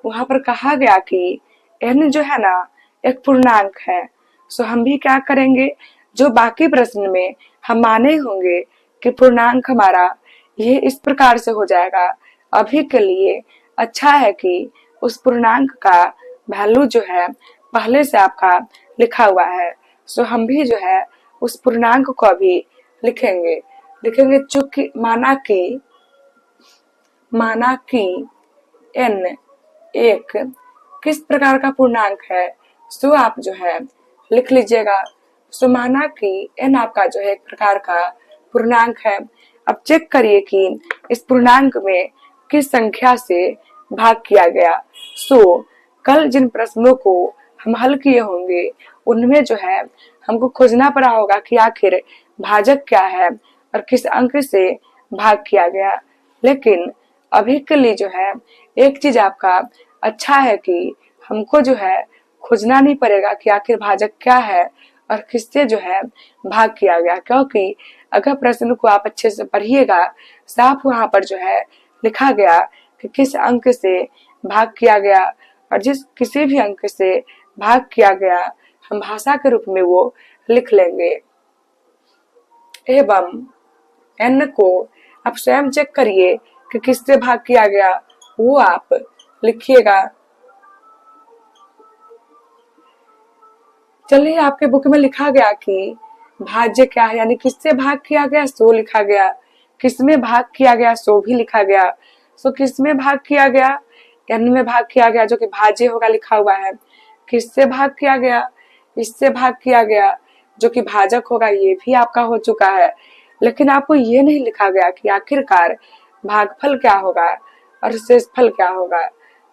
वहां पर कहा गया कि n जो है ना एक पूर्णांक है। सो हम भी क्या करेंगे, जो बाकी प्रश्न में हम माने होंगे कि पूर्णांक हमारा ये इस प्रकार से हो जाएगा। अभी के लिए अच्छा है कि उस पूर्णांक का वैल्यू जो है पहले से आपका लिखा हुआ है। सो हम भी जो है उस पूर्णांक को अभी लिखेंगे चूंकि माना कि n एक किस प्रकार का पूर्णांक है, सो आप जो है लिख लीजिएगा। सो माना कि n आपका जो है एक प्रकार का पूर्णांक है। अब चेक करिए कि इस पूर्णांक में किस संख्या से भाग किया गया। सो कल जिन प्रश्नों को हम हल किए होंगे उनमें जो है हमको खोजना पड़ा होगा कि आखिर भाजक क्या है और किस अंक से भाग किया गया। लेकिन अभी के लिए जो है एक चीज आपका अच्छा है कि हमको जो है खोजना नहीं पड़ेगा कि आखिर भाजक क्या है और किससे जो है भाग किया गया, क्योंकि अगर प्रश्न को आप अच्छे से पढ़िएगा, साफ वहां पर जो है लिखा गया कि किस अंक से भाग किया गया, और जिस किसी भी अंक से भाग किया गया हम भाषा के रूप में वो लिख लेंगे। एवं n को आप स्वयं चेक करिए कि किससे भाग किया गया, वो आप लिखिएगा। चलिए, आपके बुक में लिखा गया कि भाज्य क्या है, यानी किससे भाग किया गया सो लिखा गया, किसमें भाग किया गया सो भी लिखा गया। सो किसमें भाग किया गया, n में भाग किया गया जो कि भाज्य होगा लिखा हुआ है। किससे भाग किया गया, इससे भाग किया गया जो कि भाजक होगा, ये भी आपका हो चुका है। लेकिन आपको ये नहीं लिखा गया कि आखिरकार भागफल क्या होगा और शेषफल क्या होगा।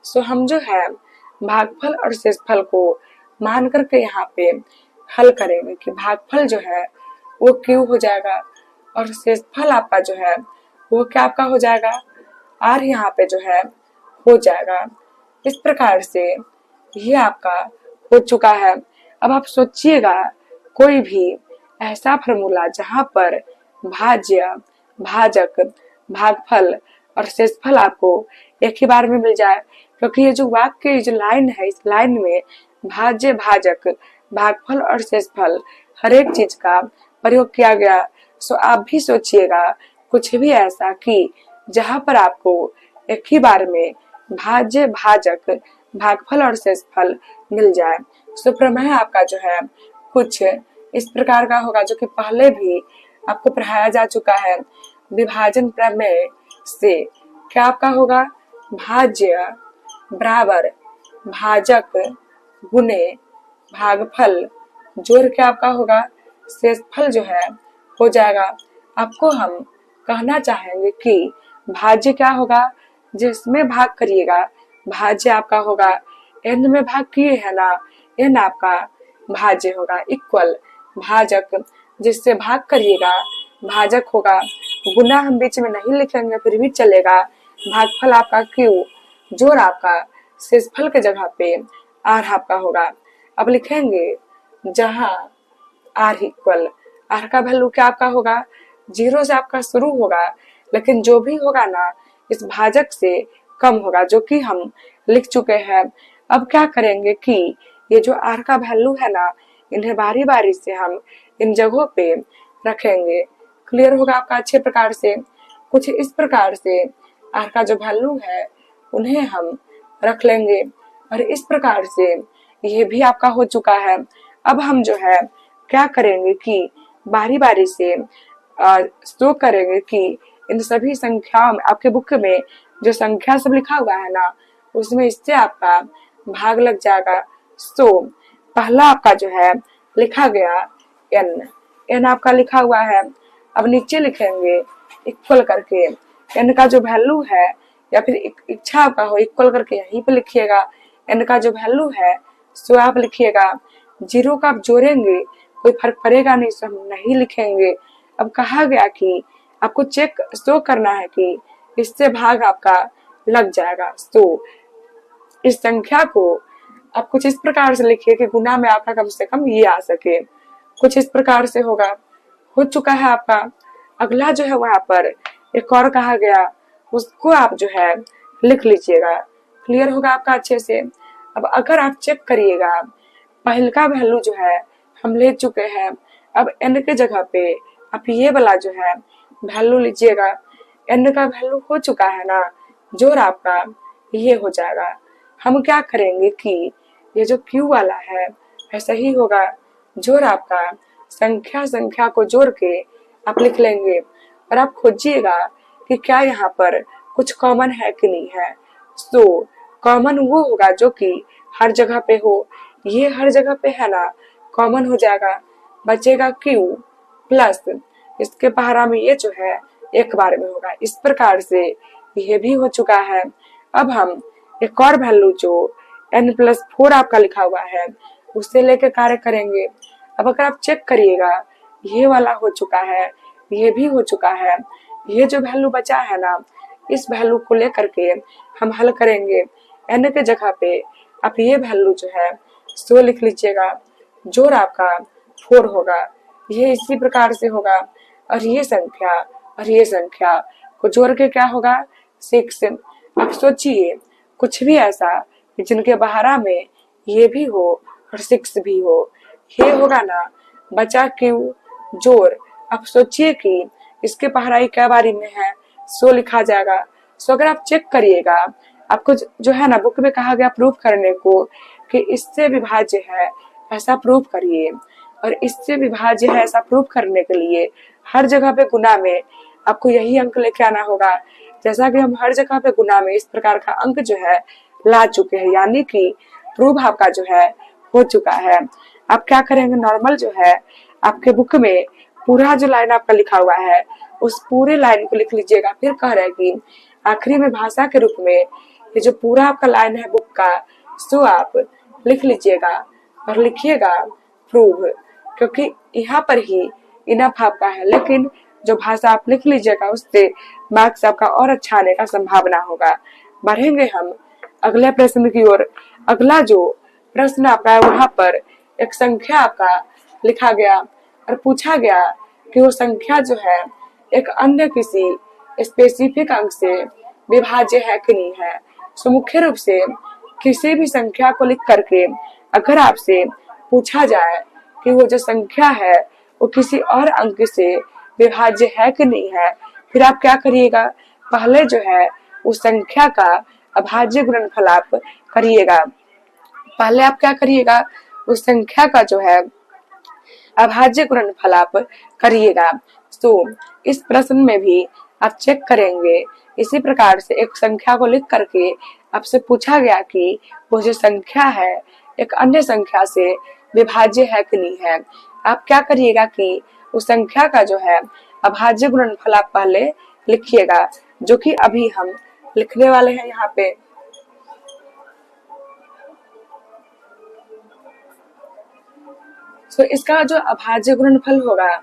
सो हम जो है भागफल और शेषफल को मान करके यहाँ पे हल करेंगे कि भागफल जो है वो क्यू हो जाएगा और शेषफल आपका जो है वो क्या आपका हो जाएगा, आर यहाँ पे जो है हो जाएगा। इस प्रकार से ये आपका हो चुका है। अब आप सोचिएगा कोई भी ऐसा फॉर्मूला जहां पर भाज्य, भाजक, भागफल और शेषफल आपको एक ही बार में मिल जाए, क्योंकि ये जो वाक्य जो लाइन है, इस लाइन में भाज्य, भाजक, भागफल और शेषफल हर एक चीज का प्रयोग किया गया। सो आप भी सोचिएगा कुछ भी ऐसा कि जहां पर आपको एक ही बार में भाज्य, भाजक, भागफल और शेषफल मिल जाए। सो प्रमेय आपका जो है कुछ इस प्रकार का होगा जो कि पहले भी आपको पढ़ाया जा चुका है। विभाजन प्रमेय से क्या आपका होगा, भाज्य बराबर भाजक गुने भागफल जोड़ के आपका होगा शेषफल जो है हो जाएगा। आपको हम कहना चाहेंगे कि भाज्य क्या होगा, जिसमें भाग करिएगा भाज्य आपका होगा, n में भाग किए है ना, n आपका भाज्य होगा, इक्वल भाजक जिससे भाग करिएगा भाजक होगा, गुना हम बीच में नहीं लिखेंगे फिर भी चलेगा, भागफल आपका क्यू, जोड़ आपका शेषफल के जगह पे आर आपका होगा। अब लिखेंगे जहां आर इक्वल, आर का वैल्यू क्या आपका होगा, 0 से आपका शुरू होगा, लेकिन जो भी होगा ना इस भाजक से कम होगा, जो कि हम लिख चुके हैं। अब क्या करेंगे कि ये जो आर का वैल्यू है ना, इन्हें बारी बारी से हम इन जगहों पे रखेंगे। क्लियर होगा आपका अच्छे प्रकार से। कुछ इस प्रकार से आर का जो वैल्यू है उन्हें हम रख लेंगे और इस प्रकार से ये भी आपका हो चुका है। अब हम जो है क्या करेंगे कि बारी बारी से शो करेंगे कि इन सभी संख्याओं में, आपके बुक में जो संख्या सब लिखा हुआ है ना, उसमें इससे आपका भाग लग जाएगा। सो पहला आपका जो है लिखा गया n आपका लिखा हुआ है। अब नीचे लिखेंगे इक्वल करके n का जो वैल्यू है, या फिर इच्छा आपका हो इक्वल करके यहीं पे लिखिएगा n का जो वैल्यू है सो आप लिखिएगा। 0 का आप जोड़ेंगे कोई फर्क पड़ेगा नहीं, सो हम नहीं लिखेंगे। अब कहा गया कि आपको चेक शो करना है कि इससे भाग आपका लग जाएगा। तो इस संख्या को आप कुछ इस प्रकार से लिखिए कि गुना में आपका कम से कम ये आ सके, कुछ इस प्रकार से होगा। हो चुका है आपका। अगला जो है वहां पर एक और कहा गया, उसको आप जो है लिख लीजिएगा। क्लियर होगा आपका अच्छे से। अब अगर आप चेक करिएगा, पहले का वैल्यू जो है हम ले चुके हैं, अब n के जगह पे आप ये वाला जो है वैल्यू लीजिएगा। n का वैल्यू हो चुका है ना, जोड़ आपका ये हो जाएगा। हम क्या करेंगे कि ये जो q वाला है ऐसा ही होगा, जोड़ आपका संख्या को जोड़ के आप लिख लेंगे और आप खोजिएगा कि क्या यहाँ पर कुछ कॉमन है कि नहीं है। तो कॉमन वो होगा जो कि हर जगह पे हो, ये हर जगह पे है ना, कॉमन हो जाएगा। बचेगा q प्लस इसके पहाड़ा में ये जो है एक बार में होगा। इस प्रकार से ये भी हो चुका है। अब हम एक और वैल्यू जो n+4 आपका लिखा हुआ है उससे लेके कार्य करेंगे। अब अगर आप चेक करिएगा, ये वाला हो चुका है, ये भी हो चुका है। ये जो वैल्यू बचा है ना, इस वैल्यू को लेकर के हम हल करेंगे। n के जगह पे आप ये वैल्यू जो है 100 लिख लीजिएगा, जोड़ आपका 4 होगा। ये इसी प्रकार से होगा और ये संख्या को जोड़ के क्या होगा 6। आप सोचिए कुछ भी ऐसा जिनके बहारा में ये भी हो और 6 भी हो, ये होगा ना, बचा q जोड़। आप सोचिए कि इसके पहाड़ाई क्या बारी में है, 100 लिखा जाएगा। सो अगर आप चेक करिएगा, आपको जो है ना बुक में कहा गया प्रूफ करने को कि इससे विभाज्य है ऐसा प्रूफ करिए, और इससे विभाज्य है ऐसा प्रूफ करने के लिए हर जगह पे गुना में आपको यही अंक लेके आना होगा। जैसा कि हम हर जगह पे गुना में इस प्रकार का अंक जो है ला चुके हैं, यानी कि प्रूफ आपका जो है हो चुका है। आप क्या करेंगे, नॉर्मल जो है आपके बुक में पूरा जो लाइन आपका लिखा हुआ है उस पूरे लाइन को लिख लीजिएगा। फिर कह रहे हैं कि आखिरी में भाषा के रूप में ये जो पूरा आपका लाइन है बुक का, सो आप लिख लीजिएगा और लिखिएगा प्रूव, क्योंकि यहाँ पर ही इनफ आपका है। लेकिन जो भाषा आप लिख लीजिएगा उससे मार्क्स आपका और अच्छा आने का संभावना होगा। बढ़ेंगे हम अगले प्रश्न की ओर। अगला जो प्रश्न आपका है वहां पर एक संख्या आपका लिखा गया और पूछा गया कि वो संख्या जो है एक अन्य किसी स्पेसिफिक अंक से विभाज्य है कि नहीं है। सो मुख्य रूप से किसी भी संख्या को लिख करके अगर आपसे पूछा जाए कि वो जो संख्या है वो किसी और अंक से विभाज्य है कि नहीं है, फिर आप क्या करिएगा, पहले जो है उस संख्या का अभाज्य गुणनफल आप करिएगा। पहले आप क्या करिएगा, उस संख्या का जो है अभाज्य गुणनफल आप करिएगा। तो इस प्रश्न में भी आप चेक करेंगे, इसी प्रकार से एक संख्या को लिख करके आपसे पूछा गया कि वो जो संख्या है एक अन्य संख्या से विभाज्य है कि नहीं है। आप क्या करिएगा कि उस संख्या का जो है अभाज्य गुणनफल आप पहले लिखिएगा, जो कि अभी हम लिखने वाले हैं यहाँ पे। तो इसका जो अभाज्य गुणनफल होगा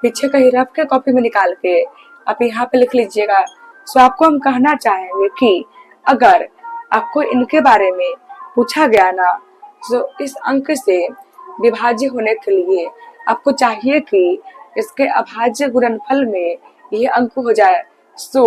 पीछे कहीं रफ के कॉपी में निकाल के आप यहाँ पे लिख लीजिएगा। सो आपको हम कहना चाहेंगे कि अगर आपको इनके बारे में पूछा गया ना, तो इस अंक से विभाज्य होने के लिए आपको चाहिए कि इसके अभाज्य गुणनफल में ये अंक हो जाए। सो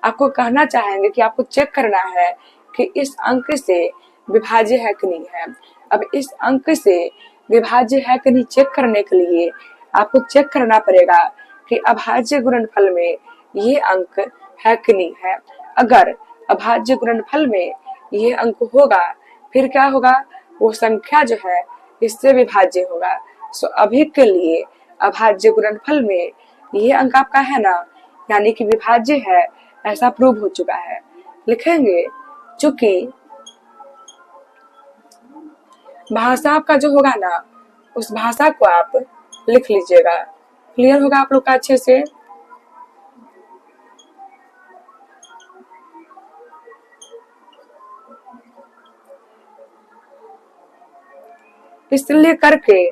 आपको कहना चाहेंगे कि आपको चेक करना है कि इस अंक से विभाज्य है कि नहीं है। अब इस अंक से विभाज्य है कि नहीं चेक करने के लिए आपको चेक करना पड़ेगा कि अभाज्य गुणनफल में ये अंक है कि नहीं है। अगर अभाज्य गुणनफल में ये अंक होगा फिर क्या होगा, वो संख्या जो है इससे विभाज्य होगा। सो अभी के लिए अभाज्य गुणनफल में ये अंक आपका है ना, यानी कि विभाज्य है ऐसा प्रूव हो चुका है। लिखेंगे चूंकि भाषा आपका जो होगा ना उस भाषा को आप लिख लीजिएगा। क्लियर होगा आप लोग का अच्छे से। इसलिए करके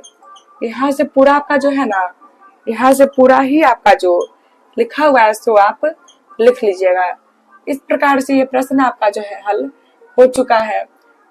यहाँ से पूरा आपका जो है ना, यहाँ से पूरा ही आपका जो लिखा हुआ है सो आप लिख लीजिएगा। इस प्रकार से ये प्रश्न आपका जो है हल हो चुका है।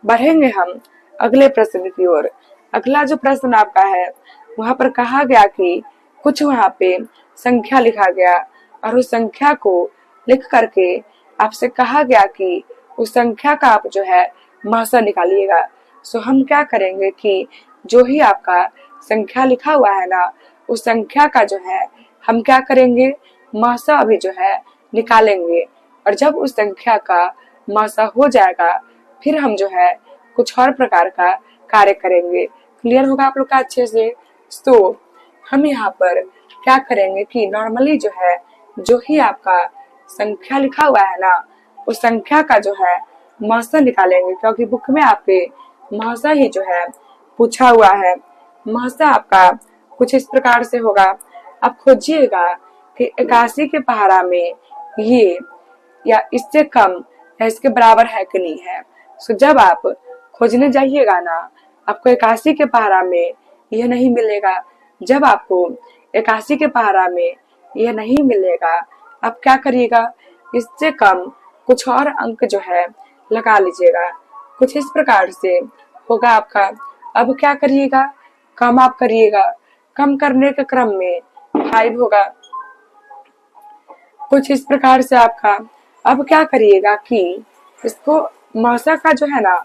बढ़ेंगे हम अगले प्रश्न की ओर। अगला जो प्रश्न आपका है वहां पर कहा गया कि कुछ वहां पे संख्या लिखा गया और उस संख्या को लिख करके आपसे कहा गया कि उस संख्या का आप जो है महसा निकालिएगा। सो हम क्या करेंगे कि जो ही आपका संख्या लिखा हुआ है ना, उस संख्या का जो है हम क्या करेंगे, महसा अभी जो है निकालेंगे। और जब उस संख्या का महसा हो जाएगा, फिर हम जो है कुछ और प्रकार का कार्य करेंगे। क्लियर होगा आप लोग का अच्छे से। तो हम यहाँ पर क्या करेंगे कि नॉर्मली जो है जो ही आपका संख्या लिखा हुआ है ना, उस संख्या का जो है महसा निकालेंगे, क्योंकि बुक में आपके महसा ही जो है पूछा हुआ है। महसा आपका कुछ इस प्रकार से होगा, आप खोजिएगा कि 81 के पहाड़ा में ये या इससे कम या इसके बराबर है कि नहीं है। सो जब आप खोजने जाइएगा ना, आपको 81 के पहाड़ा में यह नहीं मिलेगा। जब आपको 81 के पहाड़ा में यह नहीं मिलेगा, आप क्या करिएगा, इससे कम कुछ और अंक जो है लगा लीजिएगा। कुछ इस प्रकार से होगा आपका। अब क्या करिएगा, कम आप करिएगा। कम करने के क्रम में 5 होगा। कुछ इस प्रकार से आपका अब क्या करिएगा कि इसको महसा का जो है ना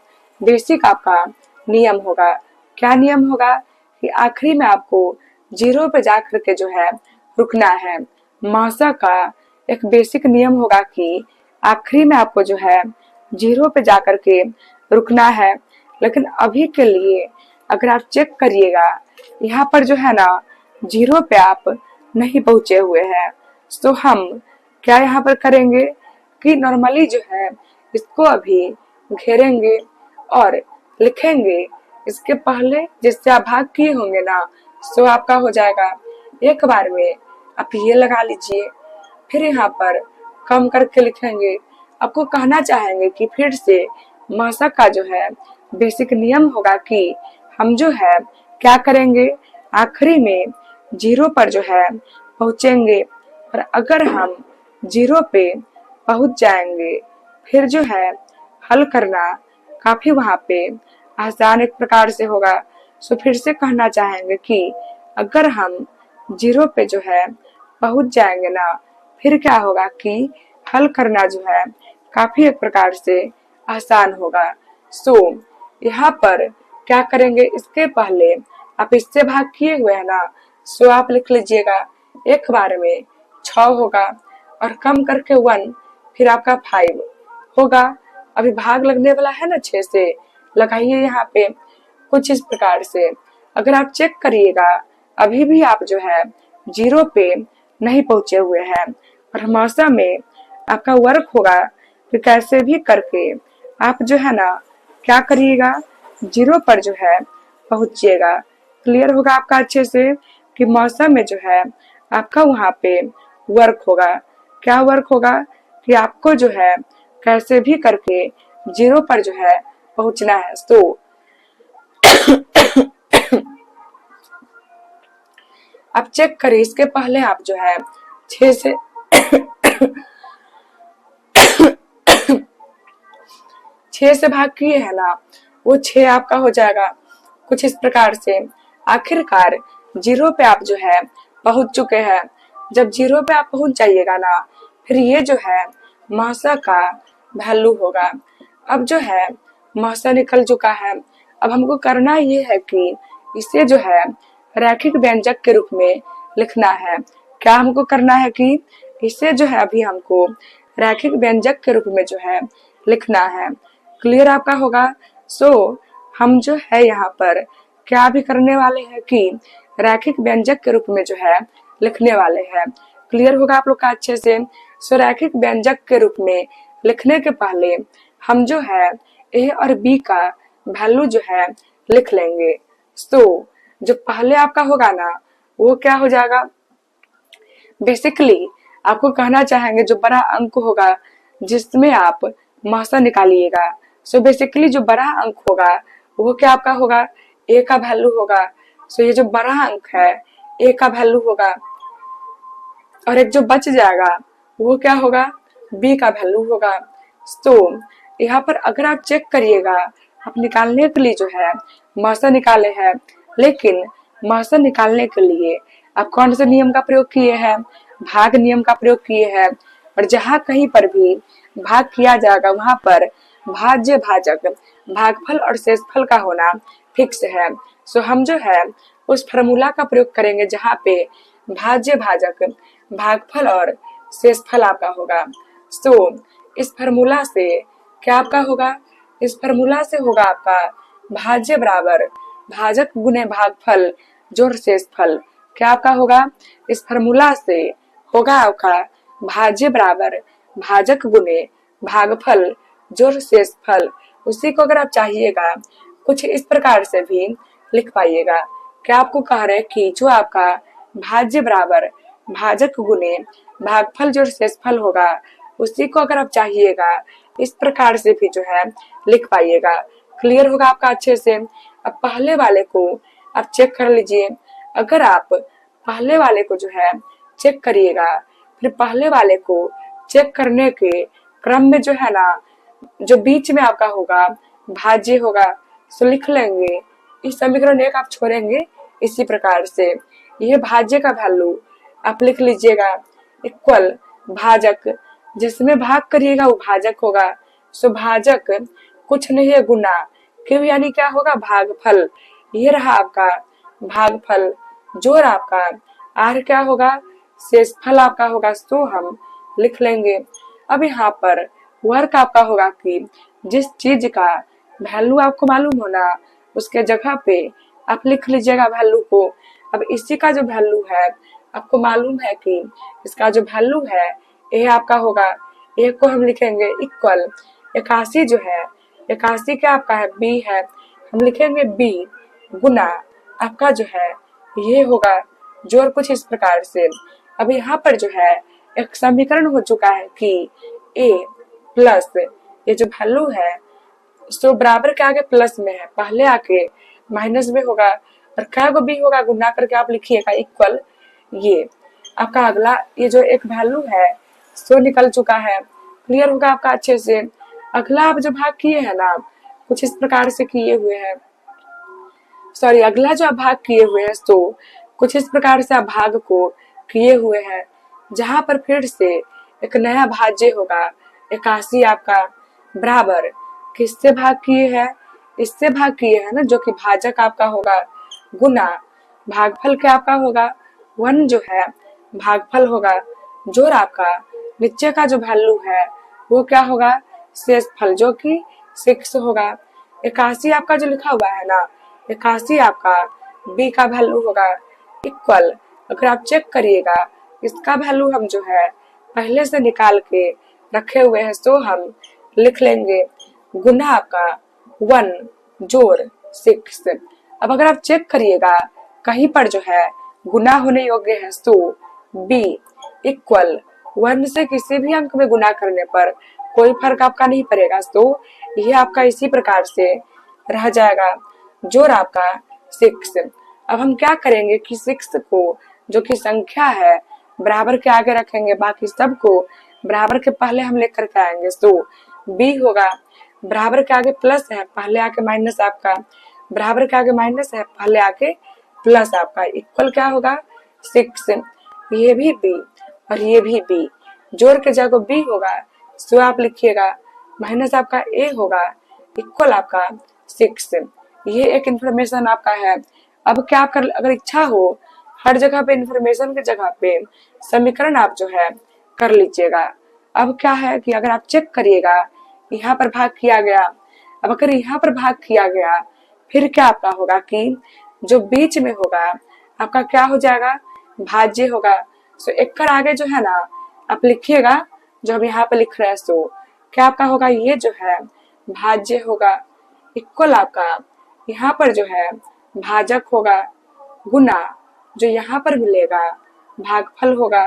बेसिक आपका नियम होगा। क्या नियम होगा कि आखिरी में आपको 0 पे जाकर के जो है रुकना है। महसा का एक बेसिक नियम होगा कि आखिरी में आपको जो है 0 पे जाकर के रुकना है। लेकिन अभी के लिए अगर आप चेक करिएगा, यहाँ पर जो है ना 0 पे आप नहीं पहुंचे हुए हैं। तो हम क्या यहाँ पर करेंगे कि नॉर्मली जो है इसको अभी घेरेंगे और लिखेंगे इसके पहले जिससे आप भाग किए होंगे ना, सो आपका हो जाएगा। एक बार में आप ये लगा लीजिए, फिर यहाँ पर कम करके लिखेंगे। आपको कहना चाहेंगे कि फिर से महसा का जो है बेसिक नियम होगा कि हम जो है क्या करेंगे, आखिरी में 0 पर जो है पहुंचेंगे। और अगर हम 0 पे पहुंच जाएंगे, फिर जो है हल करना काफी वहां पे आसान एक प्रकार से होगा। सो फिर से कहना चाहेंगे कि अगर हम 0 पे जो है पहुंच जाएंगे ना, फिर क्या होगा कि हल करना जो है काफी एक प्रकार से आसान होगा। सो यहाँ पर क्या करेंगे, इसके पहले आप इससे भाग किए हुए हैं ना, सो आप लिख लीजिएगा। एक बार में 6 होगा और कम करके 1, फिर आपका 5 होगा। अभी भाग लगने वाला है ना 6 से, लगाइए यहाँ पे कुछ इस प्रकार से। अगर आप चेक करिएगा, अभी भी आप जो है 0 पे नहीं पहुंचे हुए हैं। और महसा में आपका वर्क होगा कि कैसे भी करके आप जो है ना क्या करिएगा, 0 पर जो है पहुंचिएगा। क्लियर होगा आपका अच्छे से कि महसा में जो है आपका वहां पे वर्क होगा। क्या वर्क होगा कि आपको जो है कैसे भी करके 0 पर जो है पहुंचना है। तो आप चेक करिए, इसके पहले आप जो है 6 से 6 से भाग किए है ना, वो 6 आपका हो जाएगा कुछ इस प्रकार से। आखिरकार 0 पे आप जो है पहुंच चुके हैं। जब 0 पे आप पहुंच जाइएगा ना, फिर ये जो है महसा का वैल्यू होगा। अब जो है महसा निकल चुका है। अब हमको करना ये है कि इसे जो है रैखिक व्यंजक के रूप में लिखना है। क्या हमको करना है कि इसे जो है अभी हमको रैखिक व्यंजक के रूप में जो है लिखना है। क्लियर आपका होगा। सो हम जो है यहाँ पर क्या भी करने वाले हैं कि रैखिक व्यंजक के रूप में जो है लिखने वाले हैं। क्लियर होगा आप लोग का अच्छे से। सो रैखिक व्यंजक के रूप में लिखने के पहले हम जो है ए और बी का वैल्यू जो है लिख लेंगे। सो जो पहले आपका होगा ना, वो क्या हो जाएगा, बेसिकली आपको कहना चाहेंगे जो बड़ा अंक होगा जिसमें आप महसा निकालिएगा। सो बेसिकली जो बड़ा अंक होगा वो क्या आपका होगा, ए का वैल्यू होगा। सो ये जो बड़ा अंक है ए का वैल्यू होगा, और एक जो बच जाएगा वो क्या होगा, बी का वैल्यू होगा। तो यहाँ पर अगर आप चेक करिएगा, आप निकालने के लिए जो है महसा निकाले हैं, लेकिन महसा निकालने के लिए आप कौन से नियम का प्रयोग किए हैं, भाग नियम का प्रयोग किए हैं। और जहां कहीं पर भी भाग किया जाएगा वहां पर भाज्य भाजक भागफल और शेषफल का होना फिक्स है। सो हम जो है उस फॉर्मूला का प्रयोग करेंगे जहाँ पे भाज्य भाजक भागफल और शेषफल आपका होगा। सो इस फॉर्मूला से क्या आपका होगा, इस फॉर्मूला से होगा आपका भाज्य बराबर भाजक गुने भागफल जोड़ शेषफल। क्या आपका होगा, इस फॉर्मूला से होगा आपका भाज्य बराबर भाजक गुने भागफल जोड़ शेषफल। उसी को अगर आप चाहिएगा कुछ इस प्रकार से भी लिख पाइएगा। क्या आपको कह रहे हैं कि जो आपका भाज्य बराबर भाजक गुने भागफल जोड़ शेषफल होगा उसी को अगर आप चाहिएगा इस प्रकार से भी जो है लिख पाइएगा। क्लियर होगा आपका अच्छे से। अब पहले वाले को आप चेक कर लीजिए। अगर आप पहले वाले को जो है चेक करिएगा, फिर पहले वाले को चेक करने के क्रम में जो है ना जो बीच में आपका होगा भाज्य होगा, सो लिख लेंगे इस समीकरण एक आप छोड़ेंगे इसी प्रकार से। यह भाज्य का वैल्यू आप लिख लीजिएगा इक्वल भाजक, जिसमें भाग करिएगा वो भाजक होगा। सो भाजक कुछ नहीं है गुना क्यों, यानी क्या होगा भागफल। ये रहा आपका भागफल जोड़ आपका आर क्या होगा शेषफल आपका होगा। सो हम लिख लेंगे। अब यहाँ पर वर्क आपका होगा कि जिस चीज का वैल्यू आपको मालूम होना उसके जगह पे आप लिख लीजिएगा वैल्यू को। अब इसी का जो वैल्यू है आपको मालूम है कि इसका जो वैल्यू है ये आपका होगा, एक को हम लिखेंगे इक्वल 81 जो है 81 क्या आपका है बी है, हम लिखेंगे बी गुना आपका जो है ये होगा जोड़ कुछ इस प्रकार से। अब यहाँ पर जो है एक समीकरण हो चुका है कि a प्लस ये जो वैल्यू है सो बराबर के आगे प्लस में है, पहले आके माइनस में होगा और क्या को बी होगा गुना करके आप लिखिएगा इक्वल ये आपका अगला ये जो एक वैल्यू है सो निकल चुका है। क्लियर होगा आपका अच्छे से। अगला आप जो भाग किए हैं ना कुछ इस प्रकार से किए हुए हैं, सॉरी अगला जो आप भाग किए हुए हैं तो कुछ इस प्रकार से आप भाग को किए हुए हैं जहां पर फिर से एक नया भाज्य होगा 81 आपका बराबर किससे भाग किए हैं, इससे भाग किए हैं ना जो कि भाजक आपका होगा गुना भागफल क्या आपका होगा 1 जो है भागफल होगा जोड़ आपका नीचे का जो वैल्यू है वो क्या होगा शेषफल जो कि 6 होगा। 81 आपका जो लिखा हुआ है ना 81 आपका बी का वैल्यू होगा इक्वल, अगर आप चेक करिएगा इसका वैल्यू हम जो है पहले से निकाल के रखे हुए हैं तो हम लिख लेंगे गुना आपका 1 जोड़ 6। अब अगर आप चेक करिएगा कहीं पर जो है गुना होने योग्य है तो बी इक्वल 1 से किसी भी अंक में गुना करने पर कोई फर्क आपका नहीं पड़ेगा, तो यह आपका इसी प्रकार से रह जाएगा जोड़ आपका 6। अब हम क्या करेंगे कि 6 को जो कि संख्या है बराबर के आगे रखेंगे, बाकी सब को बराबर के पहले हम लेकर के आएंगे। तो बी होगा बराबर के आगे प्लस है पहले आके माइनस आपका, बराबर के आगे माइनस है पहले आके प्लस आपका इक्वल क्या होगा 6। ये भी बी और ये भी बी जोड़ के जगह बी होगा सो आप लिखिएगा माइनस आपका ए होगा इक्वल आपका 6। ये एक इंफॉर्मेशन आपका है। अब क्या कर अगर इच्छा हो हर जगह पे इंफॉर्मेशन की जगह पे समीकरण आप जो है कर लीजिएगा। अब क्या है कि अगर आप चेक करिएगा यहाँ पर भाग किया गया, अब अगर यहाँ पर भाग किया गया फिर क्या आपका होगा कि जो बीच में होगा आपका क्या हो जाएगा भाज्य होगा। सो एक कर आगे जो है ना आप लिखिएगा जो हम यहाँ पे लिख रहे हैं सो क्या आपका होगा ये जो है भाज्य होगा इक्वल आपका यहाँ पर जो है भाजक होगा गुना जो यहाँ पर मिलेगा भागफल होगा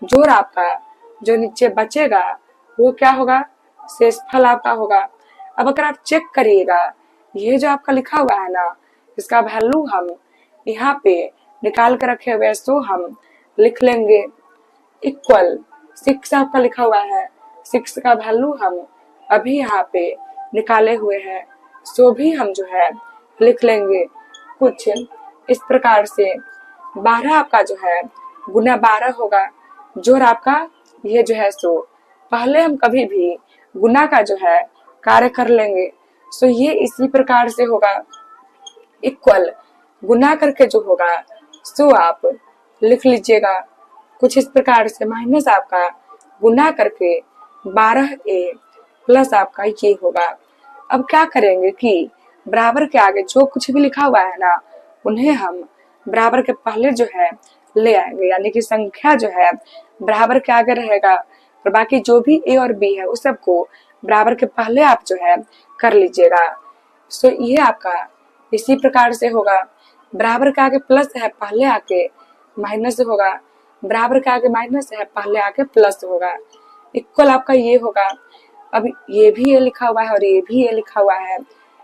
जोड़ आपका जो नीचे बचेगा वो क्या होगा शेषफल आपका होगा। अब अगर आप चेक करिएगा ये जो आपका लिखा हुआ है ना इसका वैल्यू हम यहाँ पे निकाल कर रखे हुए तो हम लिख लेंगे इक्वल 6 आपका लिखा हुआ है 6 का वैल्यू हम अभी यहाँ पे निकाले हुए हैं सो भी हम जो है लिख लेंगे कुछ इस प्रकार से। 12 आपका जो है गुना 12 होगा जोड़ आपका ये जो है सो पहले हम कभी भी गुना का जो है कार्य कर लेंगे। सो ये इसी प्रकार से होगा। इक्वल गुना करके जो होगा सो आप लिख लीजिएगा कुछ इस प्रकार से, माइनस आपका गुना करके 12a प्लस आपका ये होगा। अब क्या करेंगे कि बराबर के आगे जो कुछ भी लिखा हुआ है ना, उन्हें हम बराबर के पहले जो है ले आएंगे, यानी कि संख्या जो है बराबर के आगे रहेगा और बाकी जो भी a और b है उस सबको बराबर के पहले आप जो है कर लीजिएगा। सो ये आपका इसी प्रकार से होगा। बराबर के आगे प्लस है, पहले आके माइनस होगा, बराबर के आगे माइनस है, पहले आके प्लस होगा। इक्वल आपका ये होगा। अब ये भी ये लिखा हुआ है और ये भी ये लिखा हुआ है,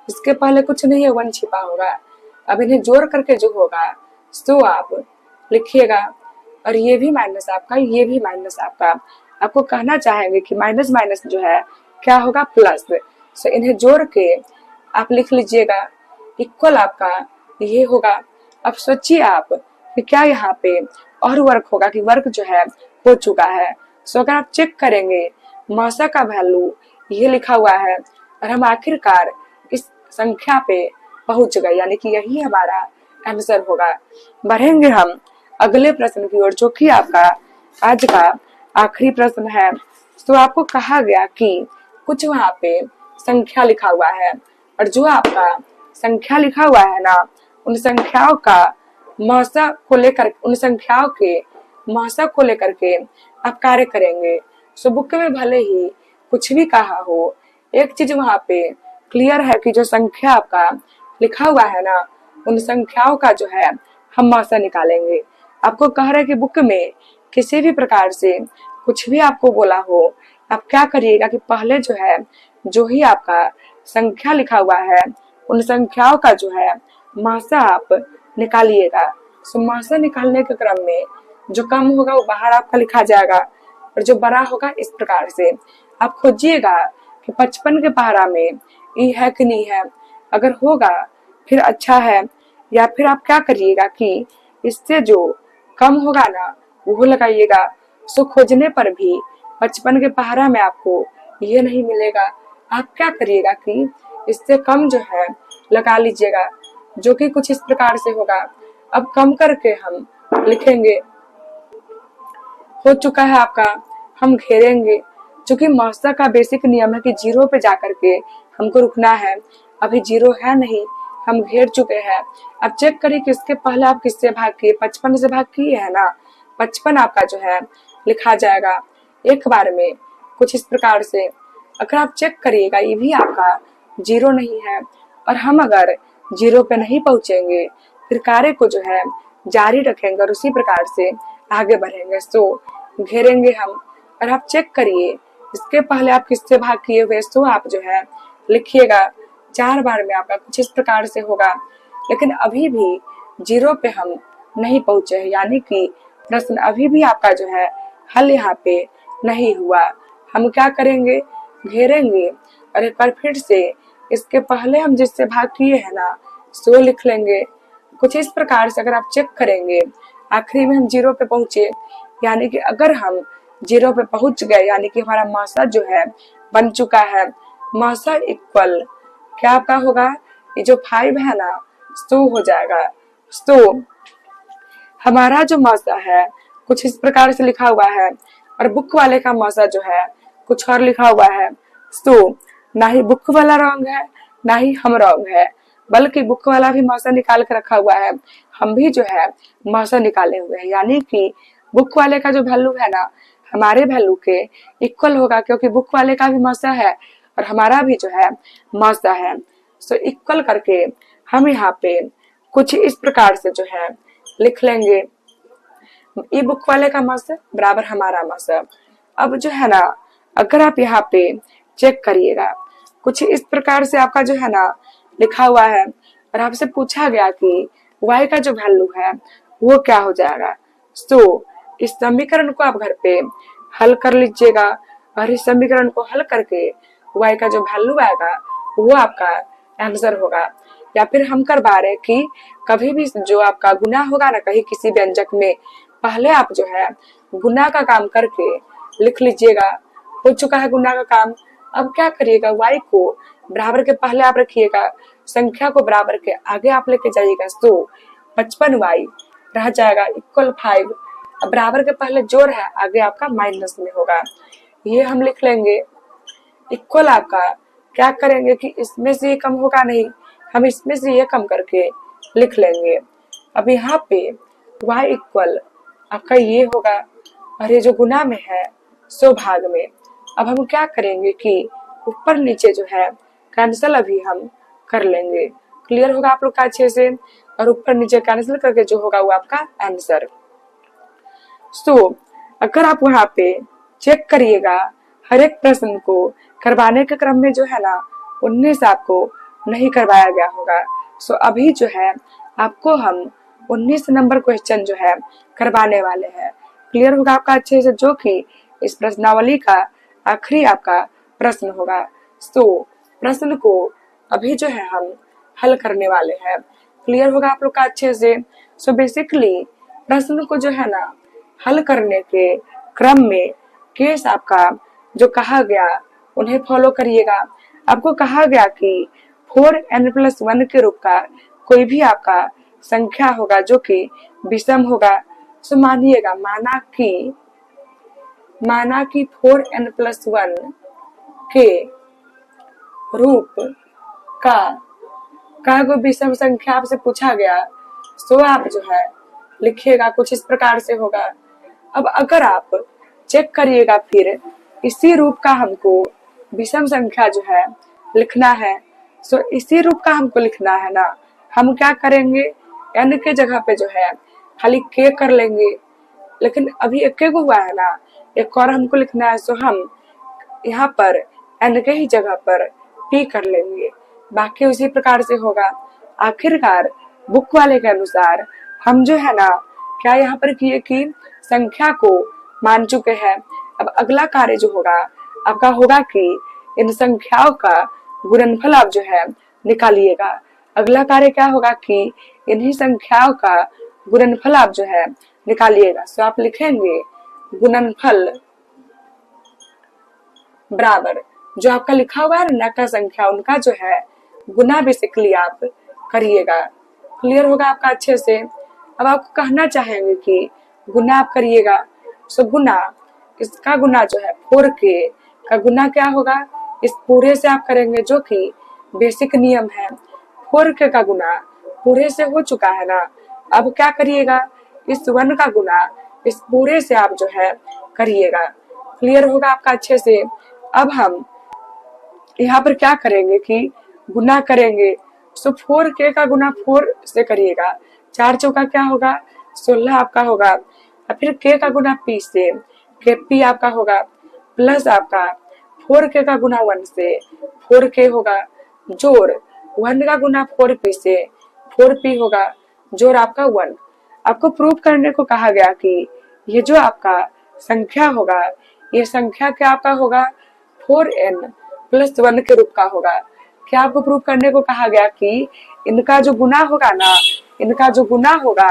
इसके पहले कुछ नहीं है, 1 छिपा होगा। अब इन्हें जोड़ करके जो होगा सो आप लिखिएगा, और ये भी माइनस आपका, ये भी माइनस आपका। आपको कहना चाहेंगे कि माइनस माइनस जो है क्या होगा, प्लस। सो इन्हें जोड़ के आप लिख लीजिएगा। इक्वल आपका ये होगा। अब सोचिए आप कि क्या यहाँ पे और वर्क होगा कि वर्क जो है हो चुका है। सो अगर आप चेक करेंगे मौसा का वैल्यू ये लिखा हुआ है और हम आखिरकार इस संख्या पे पहुंच गए, यानी कि यही हमारा आंसर होगा। बढ़ेंगे हम अगले प्रश्न की ओर, जो कि आपका आज का आखिरी प्रश्न है। तो आपको कहा गया कि कुछ वहां पे संख्या लिखा हुआ है और जो आपका संख्या लिखा हुआ है ना, उन संख्याओं का मौसा को लेकर, उन संख्याओं के मौसा को लेकर के आप कार्य करेंगे। सो बुक में भले ही कुछ भी कहा हो, एक चीज वहां पे क्लियर है कि जो संख्या आपका लिखा हुआ है ना, उन संख्याओं का जो है हम मौसा निकालेंगे। आपको कह रहे हैं कि बुक में किसी भी प्रकार से कुछ भी आपको बोला हो, आप क्या करिएगा कि पहले जो है जो ही आपका संख्या लिखा हुआ है उन संख्याओं का जो है मौसा आप निकालिएगा। सो मौसा निकालने के क्रम में जो कम होगा वो बाहर आपका लिखा जाएगा और जो बड़ा होगा इस प्रकार से आप खोजिएगा कि 55 के पहाड़ा में ई है कि नहीं है। अगर होगा फिर अच्छा है, या फिर आप क्या करिएगा कि इससे जो कम होगा ना वो लगाइएगा। सो खोजने पर भी 55 के पहाड़ा में आपको ये नहीं मिलेगा। आप क्या करिएगा कि इससे कम जो है लगा लीजिएगा, जो कि कुछ इस प्रकार से होगा। अब कम करके हम लिखेंगे, हो चुका है आपका, हम घेरेंगे। क्योंकि मौसा का बेसिक नियम है कि 0 पे जाकर के हमको रुकना है। अभी 0 है नहीं, हम घेर चुके हैं। अब चेक करिए कि इसके पहले आप किससे भाग किए, 55 से भाग किए है ना। 55 आपका जो है लिखा जाएगा एक बार में कुछ इस प्रकार से। अगर आप चेक करिएगा ये भी आपका 0 नहीं है, और हम अगर 0 पे नहीं पहुंचेंगे फिर कार्य को जो है जारी रखेंगे और उसी प्रकार से आगे बढ़ेंगे। सो घेरेंगे हम, और आप चेक करिए इसके पहले आप किससे भाग किए हुए, सो आप जो है लिखिएगा। 4 बार में आपका कुछ इस प्रकार से होगा। लेकिन अभी भी 0 पे हम नहीं पहुंचे हैं, यानी कि प्रश्न अभी भी आपका जो है हल यहाँ पे नहीं हुआ। हम क्या करेंगे, घेरेंगे और एक बार फिर से इसके पहले हम जिससे भाग किए हैं ना सो लिख लेंगे। कुछ इस प्रकार से अगर आप चेक करेंगे आखिरी में हम 0 पे पहुंचे, यानी कि अगर हम 0 पे पहुंच गए यानी कि हमारा मौसा जो है बन चुका है। मौसा इक्वल क्या आपका होगा, ये जो 5 है ना सो हो जाएगा। तो हमारा जो मौसा है कुछ इस प्रकार से लिखा हुआ है और बुक वाले का मौसा जो है कुछ और लिखा हुआ है। तो ना ही बुक वाला रॉन्ग है ना ही हम रॉन्ग है, बल्कि बुक वाला भी मौसा निकाल के रखा हुआ है, हम भी जो है मौसा निकाले हुए हैं। यानी कि बुक वाले का जो वैल्यू है ना हमारे वैल्यू के इक्वल होगा, क्योंकि बुक वाले का भी मौसा है और हमारा भी जो है मौसा है। सो इक्वल करके हम यहाँ पे कुछ इस प्रकार से जो है लिख लेंगे, ई बुक वाले का मौसा बराबर हमारा मौसा। अब जो है ना अगर आप यहाँ पे चेक करिएगा कुछ इस प्रकार से आपका जो है ना लिखा हुआ है और आपसे पूछा गया कि y का जो वैल्यू है वो क्या हो जाएगा। तो इस समीकरण को आप घर पे हल कर लीजिएगा और इस समीकरण को हल करके y का जो वैल्यू आएगा वो आपका आंसर होगा। या फिर हम करवा रहे कि कभी भी जो आपका गुना होगा ना कहीं किसी व्यंजक में, पहले आप जो है गुना का काम करके लिख लीजिएगा हो चुका है गुना का काम। अब क्या करिएगा, y को बराबर के पहले आप रखिएगा, संख्या को बराबर के आगे आप लेके जाइएगा। तो 55y रह जाएगा इक्वल 5। अब बराबर के पहले जोड़ है, आगे आपका माइनस में होगा, ये हम लिख लेंगे। इक्वल आपका क्या करेंगे कि इसमें से ये कम होगा नहीं, हम इसमें से ये कम करके लिख लेंगे। अब यहाँ पे y इक्वल आपका ये होगा, और ये जो गुना में है सो भाग में। अब हम क्या करेंगे कि ऊपर नीचे जो है कैंसिल अभी हम कर लेंगे। क्लियर होगा आप लोग का अच्छे से, और ऊपर नीचे कैंसिल करके जो होगा वो आपका आंसर। अगर आप वहां पे चेक करिएगा, हर एक प्रश्न को करवाने के क्रम में जो है ना 19 आपको नहीं करवाया गया होगा। अभी जो है आपको हम 19 नंबर क्वेश्चन जो है करवाने वाले हैं। क्लियर होगा आपका अच्छे से, जो कि इस प्रश्नावली का आखिरी आपका प्रश्न होगा। प्रश्न को अभी जो है हम हल करने वाले हैं। क्लियर होगा आप लोग का अच्छे से। बेसिकली प्रश्न को जो है ना हल करने के क्रम में केस आपका जो कहा गया उन्हें फॉलो करिएगा। आपको कहा गया कि 4n+1 के रूप का कोई भी आपका संख्या होगा जो कि विषम होगा। मानिएगा, माना कि 4n+1 के रूप का कोई विषम संख्या आपसे पूछा गया, आप जो है लिखिएगा कुछ इस प्रकार से होगा। अब अगर आप चेक करिएगा, फिर इसी रूप का हमको विषम संख्या जो है लिखना है। इसी रूप का हमको लिखना है ना, हम क्या करेंगे, n के जगह पे जो है खाली k कर लेंगे। लेकिन अभी एक को हुआ है ना, एक और हमको लिखना है, हम यहाँ पर n के ही जगह पर p कर लेंगे। बाकी उसी प्रकार से होगा। आखिरकार बुक वाले के अनुसार हम जो है ना क्या यहाँ पर किए कि संख्या को मान चुके हैं। अब अगला कार्य जो होगा आपका होगा कि इन संख्याओं का गुणनफल आप जो है निकालिएगा। अगला कार्य क्या होगा कि इन्हीं संख्याओं का गुणनफल आप जो है निकालिएगा। आप लिखेंगे गुणनफल बराबर जो आपका लिखा हुआ है ना का संख्या, उनका जो है गुना बेसिकली आप करिएगा। क्लियर होगा आपका अच्छे से। अब आपको कहना चाहेंगे कि गुना आप करिएगा। गुना, इसका गुना जो है 4k का गुना क्या होगा, इस पूरे से आप करेंगे, जो कि बेसिक नियम है। 4k का गुना पूरे से हो चुका है ना, अब क्या करिएगा, इस 1 का गुना इस पूरे से आप जो है करिएगा। क्लियर होगा आपका अच्छे से। अब हम यहाँ पर क्या करेंगे कि गुना करेंगे। 4k का गुना 4 से करिएगा, 4 चौका क्या होगा 16 आपका होगा। और फिर k का गुना p से, p आपका होगा, प्लस आपका 4k का गुना 1 से 4k होगा, जोड़ 1 का गुना 4p से 4p होगा, जोड़ आपका 1। आपको प्रूव करने को कहा गया कि ये जो आपका संख्या होगा, ये संख्या क्या आपका होगा 4n+1 के रूप का होगा। क्या आपको प्रूव करने को कहा गया कि इनका जो गुना होगा ना, इनका जो गुना होगा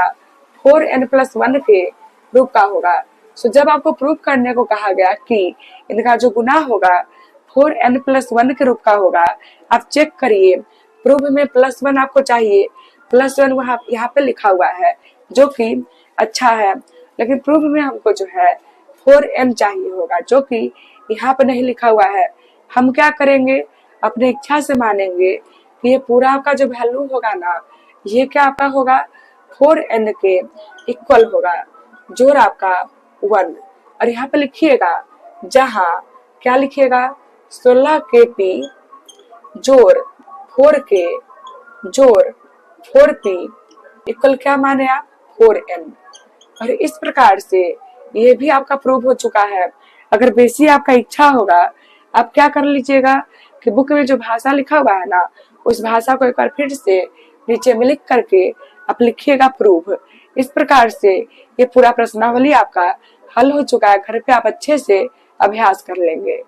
4n+1 के रूप का होगा। जब आपको प्रूव करने को कहा गया कि इनका जो गुना होगा 4n+1 के रूप का होगा, आप चेक करिए प्रूफ में +1 आपको चाहिए, +1 वहां यहाँ पे लिखा हुआ है, जो कि अच्छा है। लेकिन प्रूफ में हमको जो है 4n चाहिए होगा, जो कि यहाँ पे नहीं लिखा हुआ है। हम क्या करेंगे, अपने इच्छा से मानेंगे कि ये पूरा आपका जो वैल्यू होगा ना, ये क्या आपका होगा 4n के इक्वल होगा, जोड़ आपका 1। और यहाँ पे लिखिएगा, जहाँ क्या लिखिएगा 16kp जोड़ 4k जोड़ 4p इक्वल क्या माने आप 4n। और इस प्रकार से ये भी आपका प्रूव हो चुका है। अगर बेसी आपका इच्छा होगा, आप क्या कर लीजिएगा कि बुक में जो भाषा लिखा हुआ है ना, उस भाषा को एक बार फिर से नीचे में लिख करके आप लिखिएगा प्रूफ। इस प्रकार से ये पूरा प्रश्नावली आपका हल हो चुका है। घर पे आप अच्छे से अभ्यास कर लेंगे।